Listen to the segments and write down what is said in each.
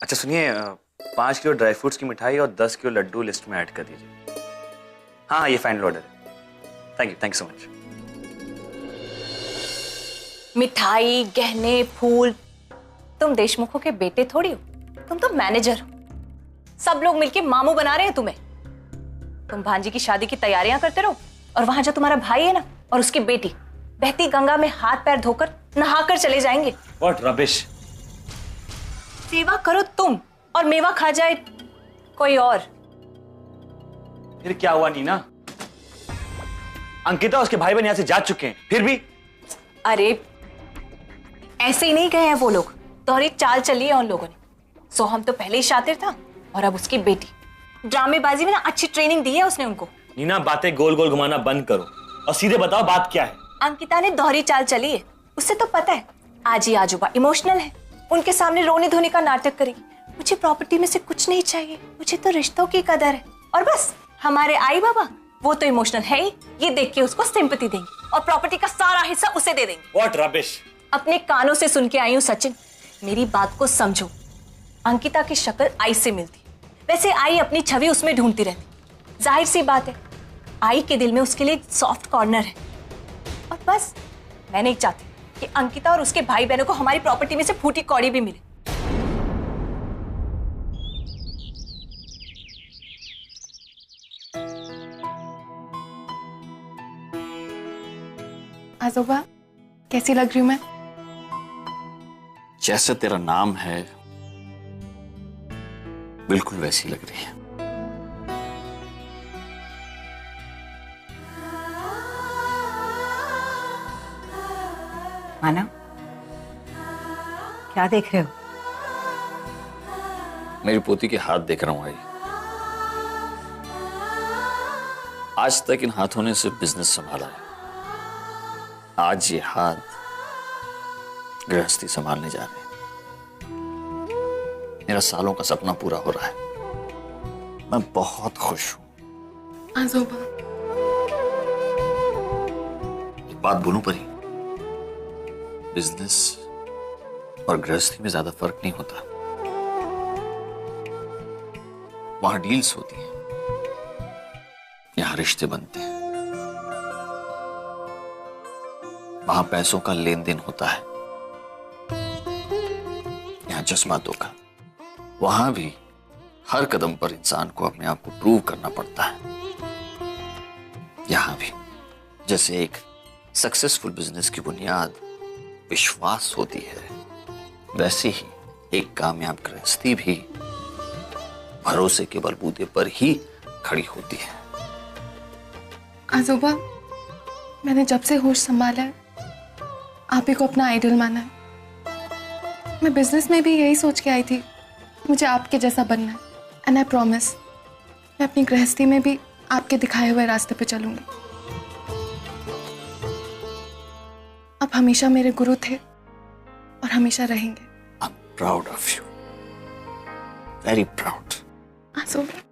अच्छा सुनिए, 5 kilo dry fruits की मिठाई और 10 किलो लड्डू लिस्ट में ऐड कर दीजिए। हाँ, ये फाइनल ऑर्डर है। Thank you so much. मिठाई, गहने, फूल, तुम देशमुखों के बेटे थोड़ी हो, तुम तो मैनेजर हो। सब लोग मिलके मामू बना रहे हैं तुम्हें। तुम भांजी की शादी की तैयारियां करते रहो और वहां जो तुम्हारा भाई है ना और उसकी बेटी बहती गंगा में हाथ पैर धोकर नहाकर चले जाएंगे। What rubbish. सेवा करो तुम और मेवा खा जाए कोई और। फिर क्या हुआ नीना? अंकिता उसके भाई बहन यहां से जा चुके हैं, फिर भी? अरे ऐसे ही नहीं गए हैं वो लोग, तो एक चाल चली है उन लोगों ने। सोहम तो पहले ही शातिर था और अब उसकी बेटी। ड्रामेबाजी में ना अच्छी ट्रेनिंग दी है उसने उनको। नीना, बातें गोल गोल घुमाना बंद करो और सीधे बताओ बात क्या है। अंकिता ने दोहरी चाल चली है, उससे तो पता है आज ही आजूबा इमोशनल है, उनके सामने रोने धोने का नाटक करेगी। मुझे प्रॉपर्टी में से कुछ नहीं चाहिए, मुझे तो रिश्तों की कदर है। और बस हमारे आई बाबा वो तो इमोशनल है ही, ये देख के उसको सिंपैथी देंगे और प्रॉपर्टी का सारा हिस्सा उसे दे देंगे। What rubbish. अपने कानों से सुन के आई हूँ सचिन, मेरी बात को समझो। अंकिता की शक्ल आई से मिलती, वैसे आई अपनी छवि उसमें ढूंढती रहती। जाहिर सी बात है आई के दिल में उसके लिए सॉफ्ट कॉर्नर है। और बस मैं नहीं चाहती कि अंकिता और उसके भाई बहनों को हमारी प्रॉपर्टी में से फूटी कौड़ी भी मिले। आजोबा कैसी लग रही हूं मैं? जैसे तेरा नाम है बिल्कुल वैसी लग रही है। माना, क्या देख रहे हो? मेरी पोती के हाथ देख रहा हूं। आई आज तक इन हाथों ने सिर्फ बिजनेस संभाला है, आज ये हाथ गृहस्थी संभालने जा रहे हैं। मेरा सालों का सपना पूरा हो रहा है, मैं बहुत खुश हूं। आजोबा एक बात बोलूं परी, बिजनेस और गृहस्थी में ज्यादा फर्क नहीं होता। वहां डील्स होती हैं, यहां रिश्ते बनते हैं। वहां पैसों का लेन देन होता है, यहां जज्बातों का। वहां भी हर कदम पर इंसान को अपने आप को प्रूव करना पड़ता है। यहां भी जैसे एक सक्सेसफुल बिजनेस की बुनियाद विश्वास होती है, वैसे ही एक कामयाब गृहस्थी भी भरोसे के बलबूते पर ही खड़ी होती है। आजोबा मैंने जब से होश संभाला है आप ही को अपना आइडल माना है। मैं बिजनेस में भी यही सोच के आई थी, मुझे आपके जैसा बनना है। एंड आई प्रॉमिस मैं अपनी गृहस्थी में भी आपके दिखाए हुए रास्ते पे चलूंगी। आप हमेशा मेरे गुरु थे और हमेशा रहेंगे। I'm proud of you. Very proud. आजोबा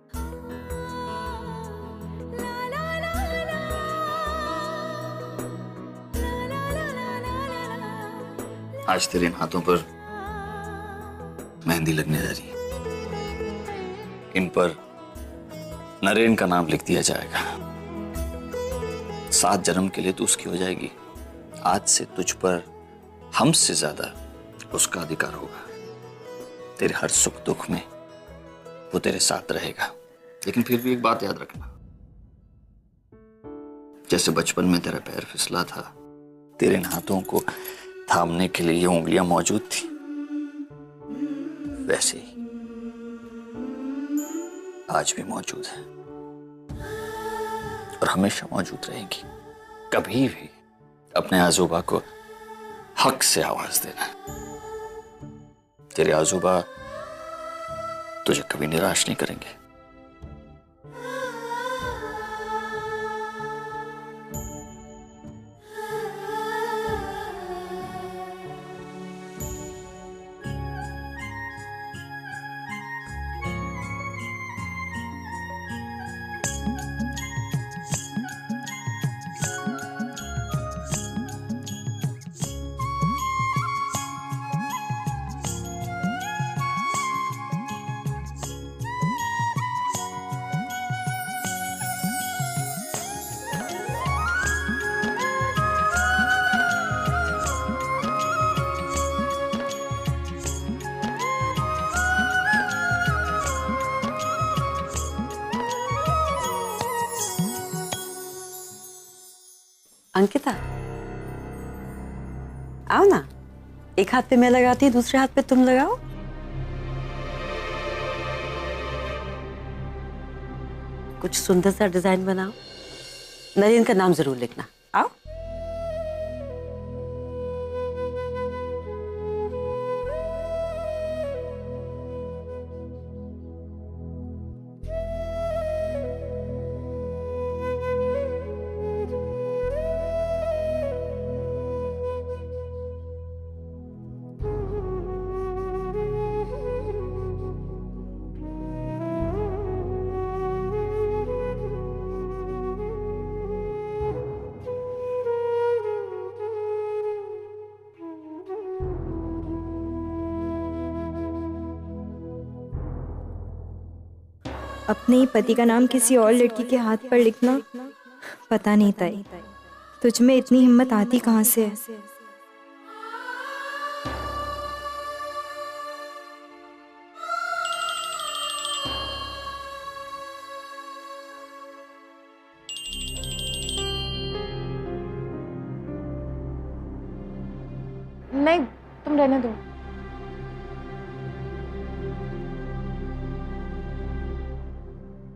आज तेरे इन हाथों पर मेहंदी लगने जा रही है। इन पर नरेन का नाम लिख दिया जाएगा। 7 जन्म के लिए तू उसकी हो जाएगी। आज से तुझ पर हमसे ज्यादा उसका अधिकार होगा। तेरे हर सुख दुख में वो तेरे साथ रहेगा। लेकिन फिर भी एक बात याद रखना, जैसे बचपन में तेरा पैर फिसला था, तेरे इन हाथों को थामने के लिए ये उंगलियां मौजूद थी, वैसे ही आज भी मौजूद है और हमेशा मौजूद रहेगी। कभी भी अपने आजोबा को हक से आवाज देना। तेरे आजोबा तुझे कभी निराश नहीं करेंगे। अंकिता, आओ ना, एक हाथ पे मैं लगाती हूँ, दूसरे हाथ पे तुम लगाओ। कुछ सुंदर सा डिजाइन बनाओ। नरेन का नाम जरूर लिखना। आओ। अपने ही पति का नाम किसी और लड़की के हाथ पर लिखना, पता नहीं ताई तुझ में इतनी हिम्मत आती कहाँ से है। नहीं, तुम रहने दो।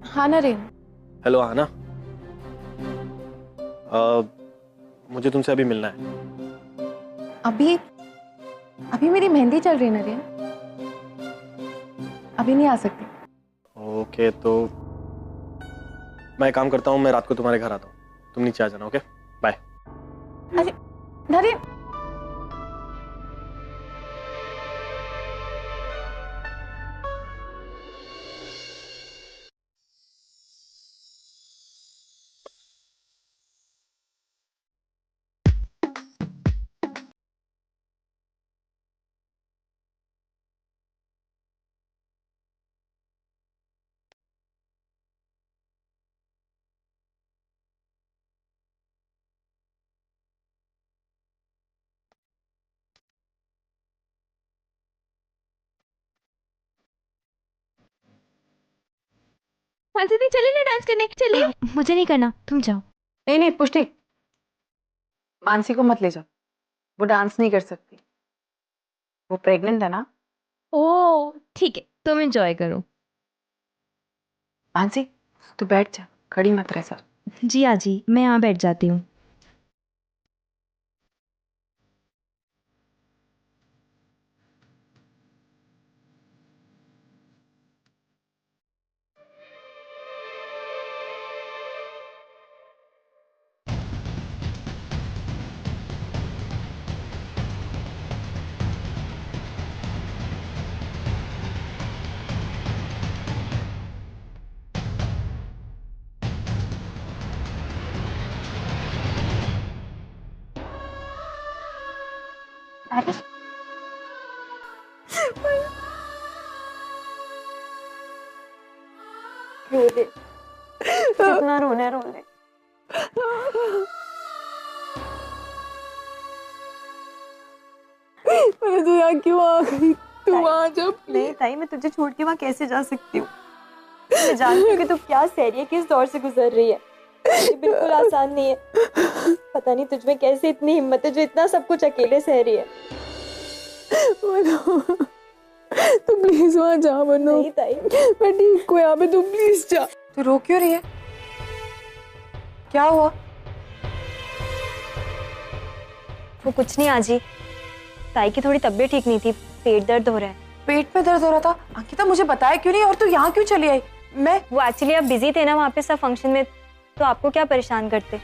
हाँ नरेन। हेलो आना। मुझे तुमसे अभी मिलना है। अभी मेरी मेहंदी चल रही है नरेन, अभी नहीं आ सकती। ओके, तो मैं एक काम करता हूँ, मैं रात को तुम्हारे घर आता हूँ, तुम नीचे आ जाना। Okay, bye. अरे नरेन, दीदी चलिए ना डांस करने, चलिए। मुझे नहीं करना, तुम जाओ। नहीं पुष्टि, मानसी को मत ले जाओ, वो डांस नहीं कर सकती, वो प्रेग्नेंट है ना। ओ ठीक है, तुम एंजॉय करो। मानसी तू बैठ जा, खड़ी मत रह सर। जी आजी, मैं यहाँ बैठ जाती हूँ। अरे रोने, कितना रोने रोने। मैं तो यहाँ क्यों आ गई? तू वहाँ जब नहीं ताई, मैं तुझे छोड़ के वहाँ कैसे जा सकती हूँ? मैं जानती हूँ कि तू क्या सह रही है, किस दौर से गुजर रही है। ये बिल्कुल आसान नहीं है। पता नहीं तुझ में कैसे इतनी हिम्मत है जो इतना सब कुछ अकेले सह रही है। तू प्लीज वहाँ जा मनो। नहीं ताई, मैं ठीक हूँ यहाँ पे, तू प्लीज जा। तू रो क्यों रही है? क्या हुआ? वो कुछ नहीं आजी, ताई की थोड़ी तबीयत ठीक नहीं थी, पेट दर्द हो रहा है। पेट में दर्द हो रहा था? अंकिता मुझे बताया क्यों नहीं, और तू यहाँ क्यों चली आई? वो एक्चुअली आप बिजी थे ना वहाँ पे सब फंक्शन में, तो आपको क्या परेशान करते।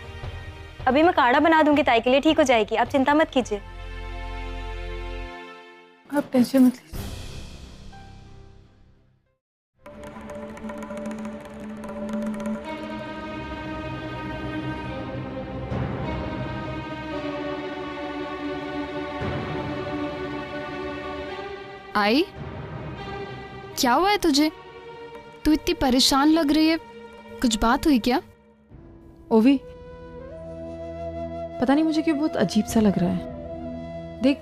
अभी मैं काढ़ा बना दूंगी ताई के लिए, ठीक हो जाएगी, आप चिंता मत कीजिए। आप टेंशन मत लीजिए। आई, क्या हुआ है तुझे? तू इतनी परेशान लग रही है, कुछ बात हुई क्या? ओवी, पता नहीं मुझे क्यों बहुत अजीब सा लग रहा है। देख,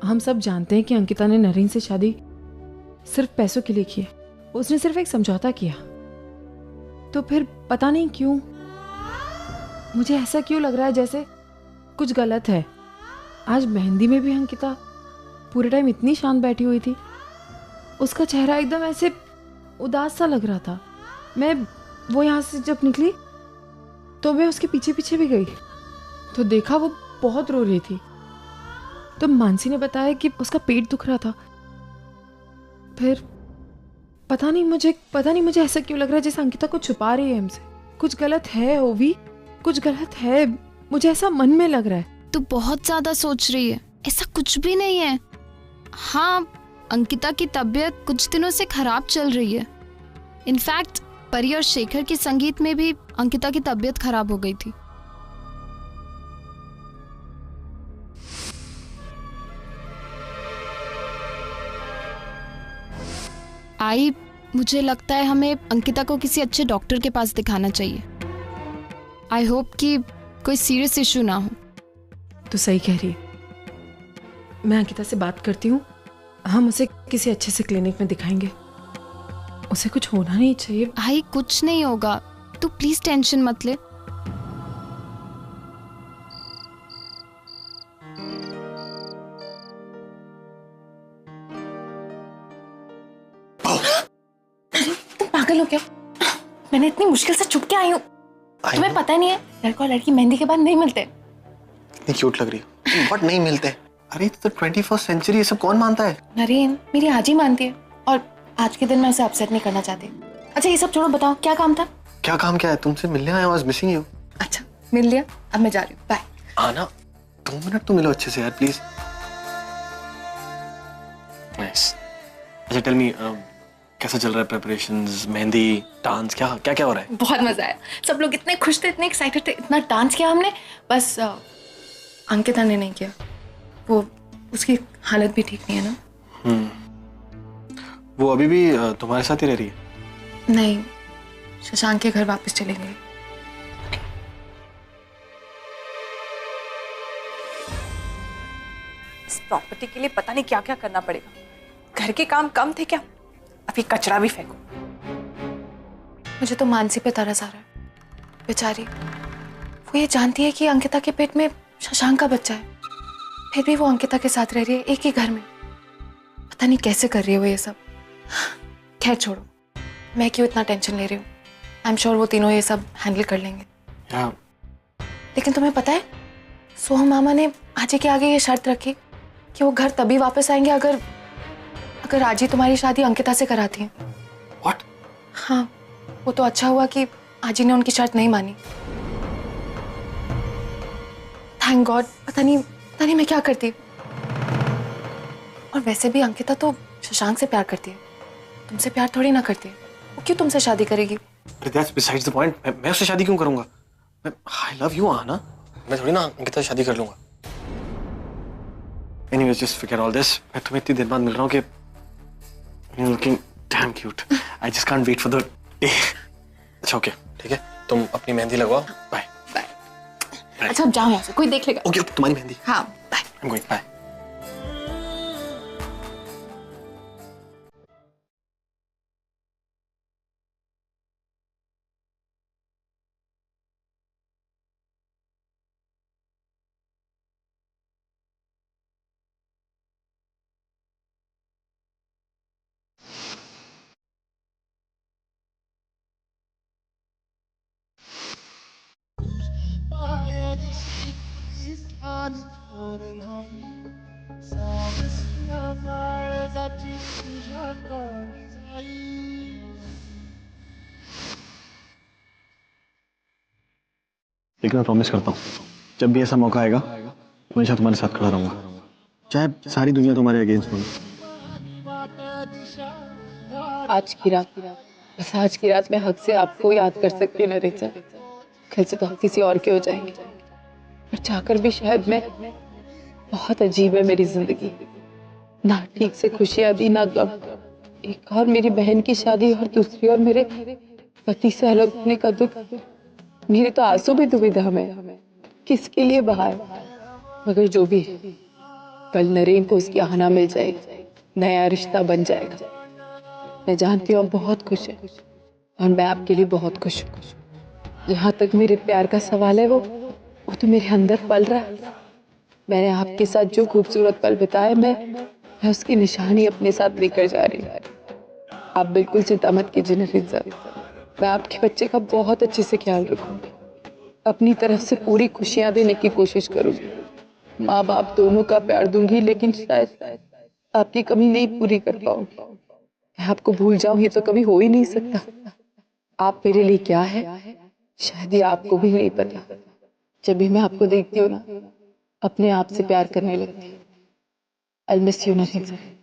हम सब जानते हैं कि अंकिता ने नरेन से शादी सिर्फ पैसों के लिए की है। उसने सिर्फ एक समझौता किया, तो फिर पता नहीं क्यों मुझे ऐसा क्यों लग रहा है जैसे कुछ गलत है। आज मेहंदी में भी अंकिता पूरे टाइम इतनी शांत बैठी हुई थी, उसका चेहरा एकदम ऐसे उदास सा लग रहा था। वो यहाँ से जब निकली तो मैं उसके पीछे पीछे भी गई तो देखा वो बहुत रो रही थी। तो मानसी ने बताया कि उसका पेट दुख रहा था। फिर पता नहीं मुझे ऐसा क्यों लग रहा है जैसे अंकिता को छुपा रही है हमसे। कुछ गलत है ओवी, कुछ गलत है, मुझे ऐसा मन में लग रहा है। तू बहुत ज्यादा सोच रही है, ऐसा कुछ भी नहीं है। हाँ, अंकिता की तबीयत कुछ दिनों से खराब चल रही है। इनफैक्ट परी और शेखर के संगीत में भी अंकिता की तबीयत खराब हो गई थी। आई, मुझे लगता है हमें अंकिता को किसी अच्छे डॉक्टर के पास दिखाना चाहिए। आई होप कि कोई सीरियस इशू ना हो। तो सही कह रही है, मैं अंकिता से बात करती हूँ, हम उसे किसी अच्छे से क्लिनिक में दिखाएंगे। उसे कुछ होना नहीं चाहिए। भाई कुछ नहीं होगा, तू प्लीज टेंशन मत ले। तुम पागल हो क्या? मैंने इतनी मुश्किल से छुप के आई हूँ, तुम्हें पता नहीं है लड़का और लड़की मेहंदी के बाद नहीं मिलते। इतनी क्यूट लग रही हो बट नहीं मिलते। अरे तो 21st सेंचुरी, ये सब कौन मानता है? नरेन, मेरी आजी मानती है और आज के दिन मैं उसे अपसेट नहीं करना चाहती। अच्छा ये सब छोड़ो, बताओ क्या काम था? क्या काम क्या है? तुमसे मिलने आया, वाज मिसिंग यू। अच्छा मिल लिया, अब मैं जा रही हूँ, बाय। आना 2 मिनट तो मिलो अच्छे से यार प्लीज। नाइस। अच्छा टेल मी, कैसा चल रहा है प्रिपरेशंस, मेहंदी, डांस, क्या क्या क्या हो रहा है? बहुत मजा आया, सब लोग इतने खुश थे, इतने एक्साइटेड थे, इतना डांस किया हमने। बस अंकिता ने नहीं किया, वो उसकी हालत भी ठीक नहीं है ना। वो अभी भी तुम्हारे साथ ही रह रही है? नहीं, शशांक के घर वापस चले गए। इस प्रॉपर्टी के लिए पता नहीं क्या क्या करना पड़ेगा। घर के काम कम थे क्या? अभी कचरा भी फेंको। मुझे तो मानसी पे तरस आ रहा है। बेचारी, वो ये जानती है कि अंकिता के पेट में शशांक का बच्चा है, फिर भी वो अंकिता के साथ रह रही है एक ही घर में। पता नहीं कैसे कर रही है वो ये सब। खैर छोड़ो, मैं क्यों इतना टेंशन ले रही हूँ। आई एम श्योर वो तीनों ये सब हैंडल कर लेंगे। लेकिन तुम्हें पता है, सोहम मामा ने आजी के आगे ये शर्त रखी कि वो घर तभी वापस आएंगे अगर आजी तुम्हारी शादी अंकिता से कराती है। What? हाँ, वो तो अच्छा हुआ कि आजी ने उनकी शर्त नहीं मानी। Thank God. पता नहीं मैं क्या करती। और वैसे भी अंकिता तो शशांक से प्यार करती है, तुमसे प्यार थोड़ी ना करती है। वो क्यों तुमसे शादी करेगी? That's besides the point. मैं उससे शादी क्यों करूंगा? I love you, आना। मैं थोड़ी ना अंकिता से शादी कर लूंगा। Anyways, just forget all this. मैं तुम्हें इतनी देर बाद मिल रहा हूँ कि you're looking damn cute. I just can't wait for the day. अच्छा ओके, ठीक है, तुम अपनी मेहंदी लगवाओ। बाय। अच्छा अब जाओ यहाँ से, कोई देख लेगा। ओके, तुम्हारी मेहंदी। हाँ बाय। I'm going. Bye. लेकिन मैं प्रॉमिस करता हूँ, जब भी ऐसा मौका आएगा हमेशा तुम्हारे साथ खड़ा रहूंगा, चाहे सारी दुनिया तुम्हारे अगेंस्ट हो। आज की रात मैं हक से आपको याद कर सकती हूँ नरेचा। कल से तो हम किसी और के हो जाएंगे, पर चाहकर भी शायद मैं, बहुत अजीब है मेरी जिंदगी। ना ठीक से खुशियां दी ना गम। एक और मेरी बहन की शादी और दूसरी और मेरे पति से अलग होने का दुख। मेरे तो आंसू भी दुविधा में किसके लिए बहाए। मगर जो भी है, कल नरेन को उसकी आना मिल जाएगी, नया रिश्ता बन जाएगा। मैं जानती हूँ आप बहुत खुश हैं और मैं आपके लिए बहुत खुश हूँ। जहाँ तक मेरे प्यार का सवाल है, वो तो मेरे अंदर पल रहा है। मैंने आपके साथ जो खूबसूरत पल बिताए, मैं उसकी निशानी अपने साथ लेकर जा रही हूँ। आप बिल्कुल चिंता मत कीजिए नरीन साहब, मैं आपके बच्चे का बहुत अच्छे से ख्याल रखूंगी, अपनी तरफ से पूरी खुशियाँ देने की कोशिश करूंगी, माँ बाप दोनों का प्यार दूंगी, लेकिन शायद आपकी कमी नहीं पूरी कर पाऊंगी। मैं आपको भूल जाऊं ये तो कभी हो ही नहीं सकता। आप मेरे लिए क्या है शायद ये आपको भी नहीं पता। जब भी मैं आपको देखती हूँ ना, अपने आप से प्यार करने लगती हूँ। I'll miss you Narine sir.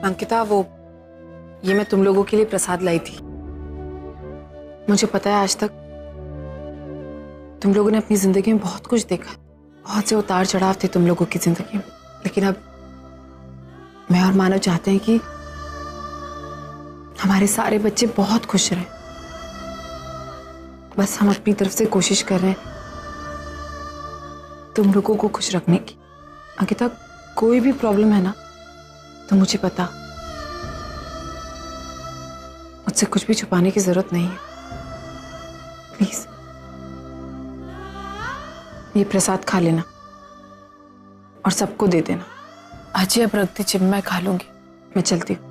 Ankita, वो ये मैं तुम लोगों के लिए प्रसाद लाई थी। मुझे पता है आज तक तुम लोगों ने अपनी जिंदगी में बहुत कुछ देखा, बहुत से उतार चढ़ाव थे तुम लोगों की जिंदगी में, लेकिन अब मैं और मानव चाहते हैं कि हमारे सारे बच्चे बहुत खुश रहें। बस हम अपनी तरफ से कोशिश कर रहे हैं तुम लोगों को खुश रखने की। अंकिता, कोई भी प्रॉब्लम है ना तो मुझे पता, मुझसे कुछ भी छुपाने की जरूरत नहीं है। प्लीज ये प्रसाद खा लेना और सबको दे देना। आज ही अब रख दीजिए, मैं खा लूंगी। मैं चलती हूँ।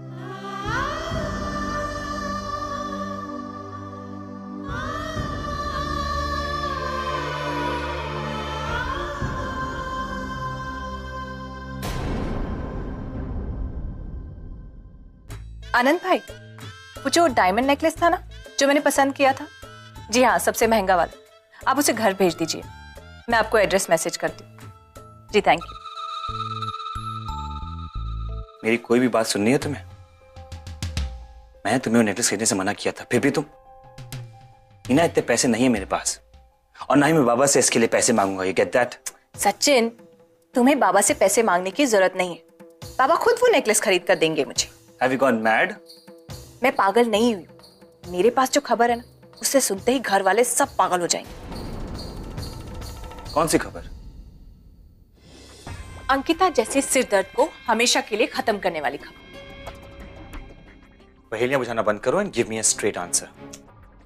आनंद भाई, वो जो डायमंड नेकलेस था ना जो मैंने पसंद किया था, जी हाँ, सबसे महंगा वाला, आप उसे घर भेज दीजिए। मैं आपको एड्रेस मैसेज करती हूँ। जी थैंक यू। मेरी कोई भी बात सुननी है तुम्हें? मैं तुम्हें वो नेकलेस खरीदने से मना किया था, फिर भी तुम। मीना, इतने पैसे नहीं है मेरे पास, और ना ही मैं बाबा से इसके लिए पैसे मांगूंगा। You get that? सचिन, तुम्हें बाबा से पैसे मांगने की जरूरत नहीं है, बाबा खुद वो नेकलेस खरीद कर देंगे मुझे। Have you gone mad? मैं पागल नहीं हुई, मेरे पास जो खबर है ना उससे सुनते ही घर वाले सब पागल हो जाएंगे। कौन सी खबर? अंकिता जैसे सिर दर्द को हमेशा के लिए खत्म करने वाली खबर। पहेलियां बुझाना बंद करो and give me a straight answer.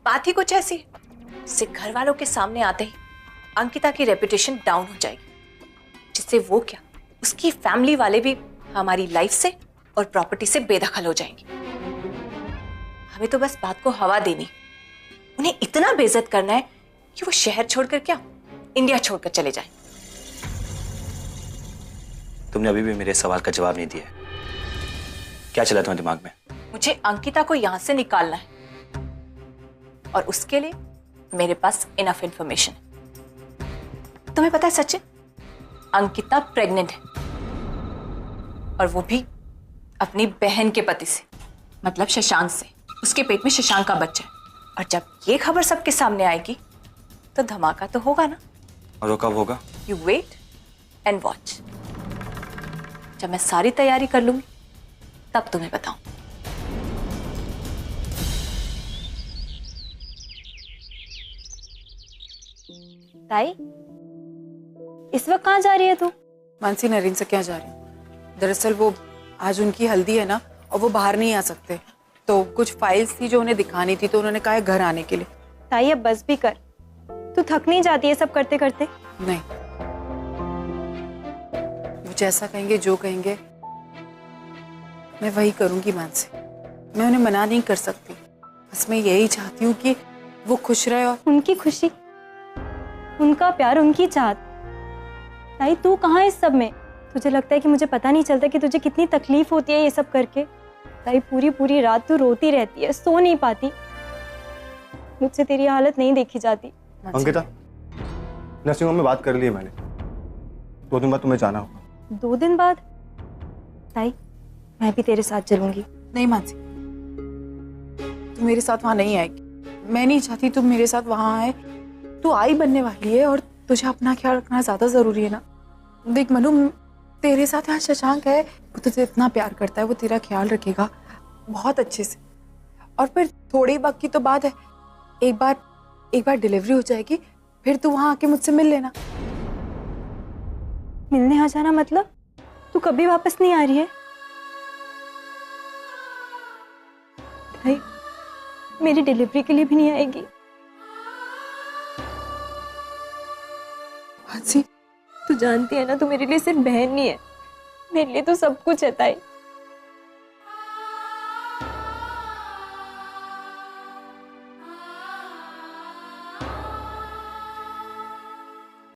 बात ही कुछ ऐसी है, इससे घर वालों के सामने आते ही अंकिता की रेपुटेशन डाउन हो जाएगी, जिससे वो क्या, उसकी फैमिली वाले भी हमारी लाइफ से और प्रॉपर्टी से बेदखल हो जाएंगे। हमें तो बस बात को हवा देनी, उन्हें इतना बेइज्जत करना है कि वो शहर छोड़कर क्या, इंडिया छोड़कर चले जाएं। तुमने अभी भी मेरे सवाल का जवाब नहीं दिया। क्या चला तुम्हारे दिमाग में? मुझे अंकिता को यहां से निकालना है, और उसके लिए मेरे पास इनफ इंफॉर्मेशन है। तुम्हें पता है सचिन, अंकिता प्रेग्नेंट है, और वो भी अपनी बहन के पति से, मतलब शशांक से। उसके पेट में शशांक का बच्चा है, और जब ये खबर सबके सामने आएगी तो धमाका तो होगा ना। और वो कब होगा? You wait and watch. जब मैं सारी तैयारी कर लूंगी तब तुम्हें बताऊं। ताई, इस वक्त कहाँ जा रही है तू? मानसी, नरीन से क्या जा रही हूँ? दरअसल वो आज उनकी हल्दी है ना, और वो बाहर नहीं आ सकते, तो कुछ फाइल्स थी जो उन्हें दिखानी थी, तो उन्होंने कहा है घर आने के लिए। ताई, अब बस भी कर, तू थक नहीं जाती है सब करते करते? नहीं, वो जैसा कहेंगे, जो कहेंगे मैं वही करूंगी मानसी। मैं उन्हें मना नहीं कर सकती, बस मैं यही चाहती हूँ कि वो खुश रहे। और उनकी खुशी, उनका प्यार, उनकी चाहत। ताई, तू कहाँ है इस सब में? तुझे लगता है कि मुझे पता नहीं चलता कि तुझे कितनी तकलीफ होती है ये सब करके? ताई, पूरी पूरी रात तू रोती रहती है, सो नहीं पाती। मुझसे तेरी हालत नहीं देखी जाती। अंकिता, नर्सिंग होम में बात कर ली है मैंने, 2 दिन बाद तुम्हें जाना होगा। 2 दिन बाद? ताई, मैं भी तेरे साथ चलूंगी। नहीं मानसी, तू मेरे साथ वहां नहीं आएगी। मैं नहीं चाहती तुम मेरे साथ वहां आए। तू आई बनने वाली है और तुझे अपना ख्याल रखना ज्यादा जरूरी है ना। देख मनु, तेरे साथ यहाँ शशांक है, वो तुझे इतना प्यार करता है, वो तेरा ख्याल रखेगा बहुत अच्छे से। और फिर थोड़े वक्त की तो बात है, एक बार डिलीवरी हो जाएगी, फिर तू वहां आके मुझसे मिल लेना। मिलने आ जाना मतलब? तू कभी वापस नहीं आ रही है? भाई, मेरी डिलीवरी के लिए भी नहीं आएगी? मानसी, तू जानती है ना, तू मेरे लिए सिर्फ बहन नहीं है, मेरे लिए तो सब कुछ है ताई।